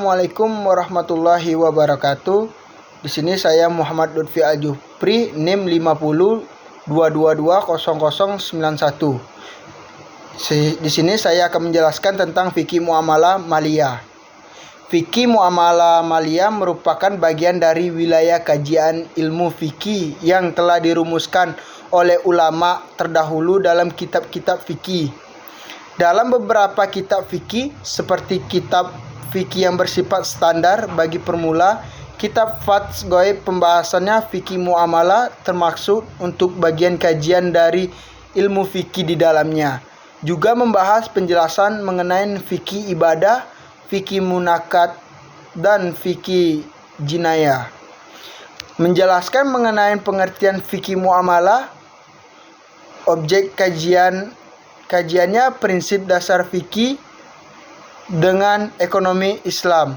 Assalamualaikum warahmatullahi wabarakatuh. Di sini saya Muhammad Lutfi Al-Jufri, NIM 5022200091. Di sini saya akan menjelaskan tentang fikih muamalah maliyah. Fikih muamalah maliyah merupakan bagian dari wilayah kajian ilmu fikih yang telah dirumuskan oleh ulama terdahulu dalam kitab-kitab fikih. Dalam beberapa kitab fikih seperti kitab fikih yang bersifat standar bagi permula, kitab Faths Ghaib pembahasannya fikih muamalah termaksud untuk bagian kajian dari ilmu fikih di dalamnya. Juga membahas penjelasan mengenai fikih ibadah, fikih munakat, dan fikih jinayah. Menjelaskan mengenai pengertian fikih muamalah, objek kajiannya prinsip dasar fikih dengan ekonomi Islam.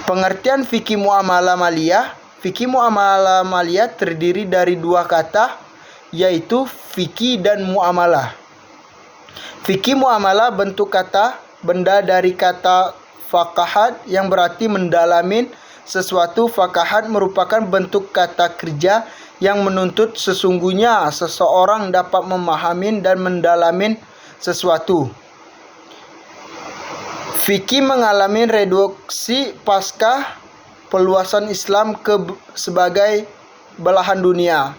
Pengertian fikih muamalah maliyah. Fikih muamalah maliyah terdiri dari dua kata, yaitu fikih dan muamalah. Fikih muamalah bentuk kata benda dari kata faqahat yang berarti mendalamin sesuatu. Faqahat merupakan bentuk kata kerja yang menuntut sesungguhnya seseorang dapat memahami dan mendalamin sesuatu. Fikih mengalami reduksi pasca peluasan Islam ke sebagai belahan dunia.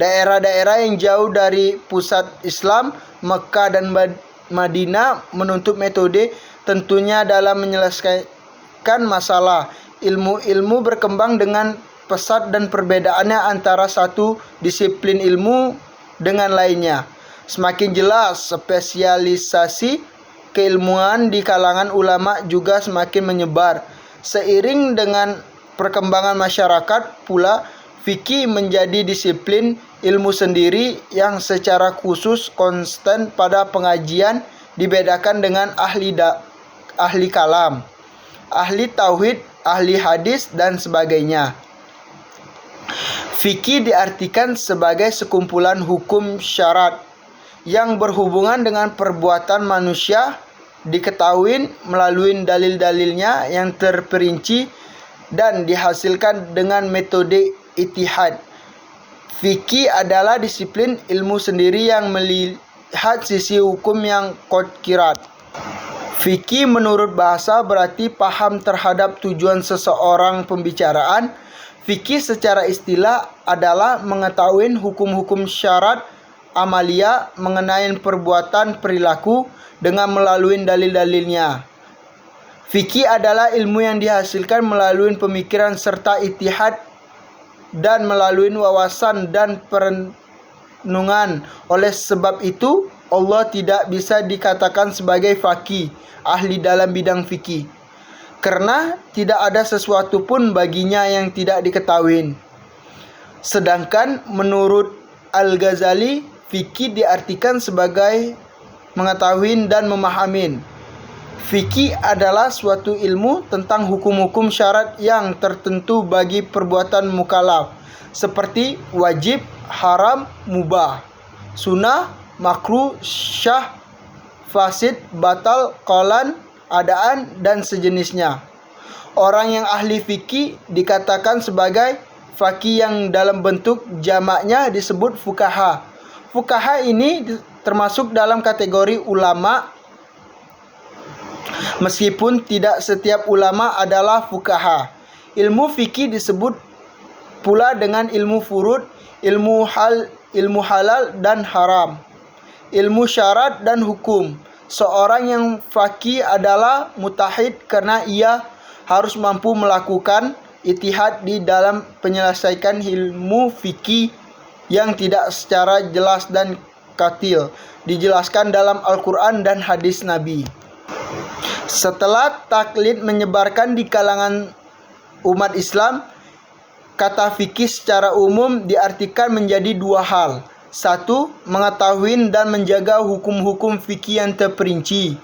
Daerah-daerah yang jauh dari pusat Islam, Mekah dan Madinah, menuntut metode tentunya dalam menyelesaikan masalah. Ilmu-ilmu berkembang dengan pesat dan perbedaannya antara satu disiplin ilmu dengan lainnya. Semakin jelas spesialisasi keilmuan di kalangan ulama juga semakin menyebar. Seiring dengan perkembangan masyarakat pula, fikih menjadi disiplin ilmu sendiri yang secara khusus konstan pada pengajian dibedakan dengan ahli kalam, ahli tauhid, ahli hadis, dan sebagainya. Fikih diartikan sebagai sekumpulan hukum syarat yang berhubungan dengan perbuatan manusia, diketahui melalui dalil-dalilnya yang terperinci dan dihasilkan dengan metode ijtihad. Fikih adalah disiplin ilmu sendiri yang melihat sisi hukum yang konkret. Fikih menurut bahasa berarti paham terhadap tujuan seseorang pembicaraan. Fikih secara istilah adalah mengetahui hukum-hukum syarat amalia mengenai perbuatan perilaku dengan melalui dalil-dalilnya. Fikih adalah ilmu yang dihasilkan melalui pemikiran serta ijtihad dan melalui wawasan dan perenungan. Oleh sebab itu, Allah tidak bisa dikatakan sebagai faqih, ahli dalam bidang fikih, karena tidak ada sesuatu pun baginya yang tidak diketahui. Sedangkan menurut Al-Ghazali, fikih diartikan sebagai mengetahui dan memahami. Fikih adalah suatu ilmu tentang hukum-hukum syarat yang tertentu bagi perbuatan mukallaf, seperti wajib, haram, mubah, sunnah, makruh, syah, fasid, batal, qolan, adaan, dan sejenisnya. Orang yang ahli fikih dikatakan sebagai faqih yang dalam bentuk jamaknya disebut fuqaha. Fuqaha ini termasuk dalam kategori ulama, meskipun tidak setiap ulama adalah fuqaha. Ilmu fikih disebut pula dengan ilmu furud, ilmu halal dan haram, ilmu syarat dan hukum. Seorang yang faqih adalah mujtahid karena ia harus mampu melakukan ijtihad di dalam penyelesaian ilmu fikih yang tidak secara jelas dan katil dijelaskan dalam Al-Quran dan hadis Nabi. Setelah taklid menyebarkan di kalangan umat Islam, kata fikih secara umum diartikan menjadi dua hal. Satu, mengetahui dan menjaga hukum-hukum fikih yang terperinci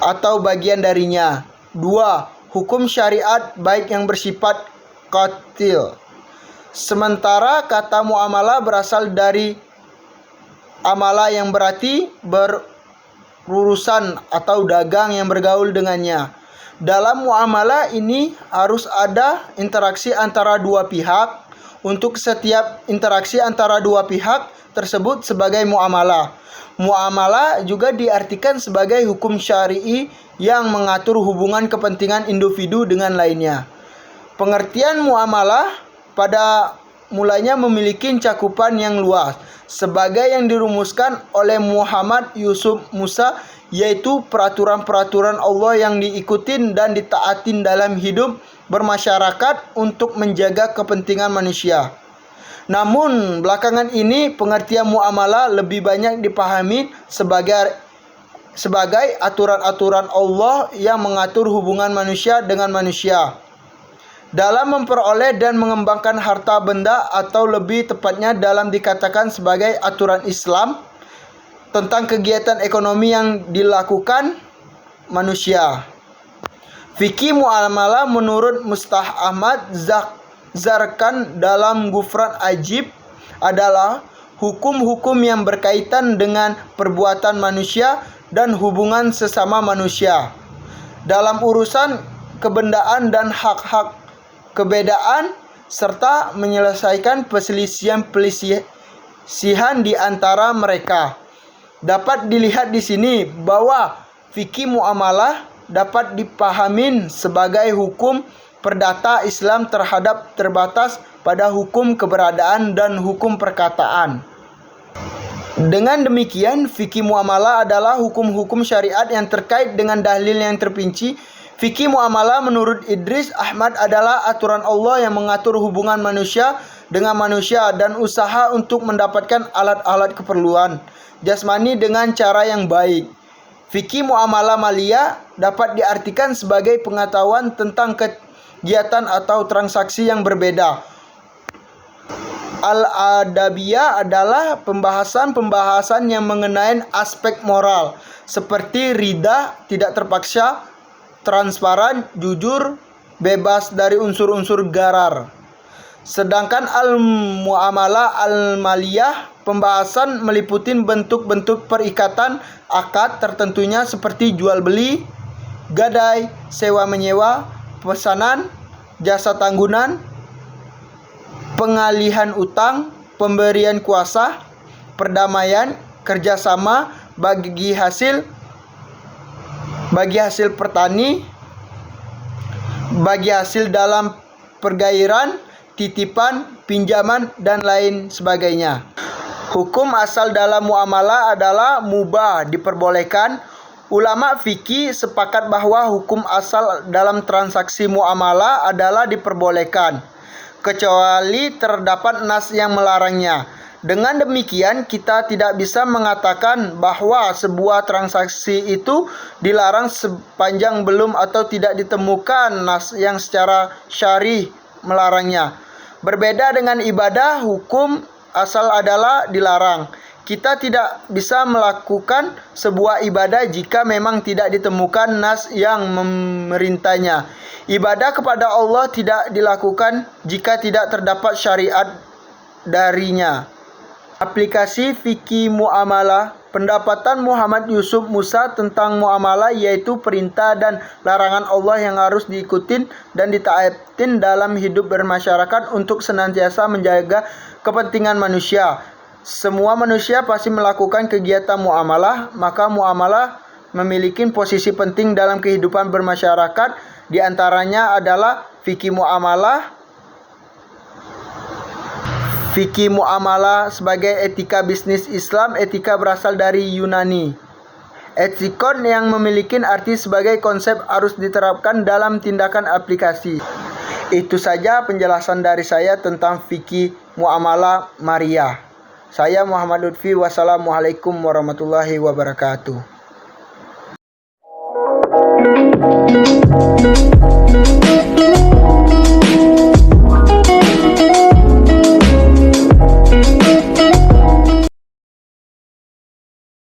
atau bagian darinya. Dua, hukum syariat baik yang bersifat qatil. Sementara kata muamalah berasal dari amalah yang berarti berurusan atau dagang yang bergaul dengannya. Dalam muamalah ini harus ada interaksi antara dua pihak. Untuk setiap interaksi antara dua pihak tersebut sebagai muamalah. Muamalah juga diartikan sebagai hukum syar'i yang mengatur hubungan kepentingan individu dengan lainnya. Pengertian muamalah pada mulanya memiliki cakupan yang luas, sebagai yang dirumuskan oleh Muhammad Yusuf Musa, yaitu peraturan-peraturan Allah yang diikutin dan ditaatin dalam hidup bermasyarakat untuk menjaga kepentingan manusia. Namun belakangan ini pengertian muamalah lebih banyak dipahami sebagai aturan-aturan Allah yang mengatur hubungan manusia dengan manusia dalam memperoleh dan mengembangkan harta benda, atau lebih tepatnya dalam dikatakan sebagai aturan Islam tentang kegiatan ekonomi yang dilakukan manusia. Fikih muamalah menurut Mustah Ahmad Zarkan dalam Ghufran Ajib adalah hukum-hukum yang berkaitan dengan perbuatan manusia dan hubungan sesama manusia dalam urusan kebendaan dan hak-hak kebedaan, serta menyelesaikan perselisihan di antara mereka. Dapat dilihat di sini bahwa fikih muamalah dapat dipahami sebagai hukum perdata Islam terbatas pada hukum keberadaan dan hukum perkataan. Dengan demikian, fikih muamalah adalah hukum-hukum syariat yang terkait dengan dalil yang terperinci. Fikih muamalah menurut Idris Ahmad adalah aturan Allah yang mengatur hubungan manusia dengan manusia dan usaha untuk mendapatkan alat-alat keperluan jasmani dengan cara yang baik. Fikih muamalah maliyah dapat diartikan sebagai pengetahuan tentang kegiatan atau transaksi yang berbeda. Al-adabiyah adalah pembahasan-pembahasan yang mengenai aspek moral seperti ridha, tidak terpaksa, transparan, jujur, bebas dari unsur-unsur gharar. Sedangkan al-muamalah al-maliyah pembahasan meliputi bentuk-bentuk perikatan akad tertentunya seperti jual beli, gadai, sewa menyewa, pesanan, jasa tanggunan, pengalihan utang, pemberian kuasa, perdamaian, kerjasama bagi hasil petani, bagi hasil dalam pergairan, titipan, pinjaman, dan lain sebagainya. Hukum asal dalam muamalah adalah mubah, diperbolehkan. Ulama fikih sepakat bahwa hukum asal dalam transaksi muamalah adalah diperbolehkan, kecuali terdapat nas yang melarangnya. Dengan demikian, kita tidak bisa mengatakan bahwa sebuah transaksi itu dilarang sepanjang belum atau tidak ditemukan nas yang secara syar'i melarangnya. Berbeda dengan ibadah, hukum asal adalah dilarang. Kita tidak bisa melakukan sebuah ibadah jika memang tidak ditemukan nas yang memerintahnya. Ibadah kepada Allah tidak dilakukan jika tidak terdapat syariat darinya. Aplikasi fikih muamalah. Pendapatan Muhammad Yusuf Musa tentang muamalah yaitu perintah dan larangan Allah yang harus diikutin dan ditaatin dalam hidup bermasyarakat untuk senantiasa menjaga kepentingan manusia. Semua manusia pasti melakukan kegiatan muamalah, maka muamalah memiliki posisi penting dalam kehidupan bermasyarakat. Di antaranya adalah fikih muamalah. Fikih muamalah sebagai etika bisnis Islam. Etika berasal dari Yunani. Etikon yang memiliki arti sebagai konsep harus diterapkan dalam tindakan aplikasi. Itu saja penjelasan dari saya tentang fikih muamalah Maria. Saya Muhammad Lutfi. Wassalamualaikum warahmatullahi wabarakatuh.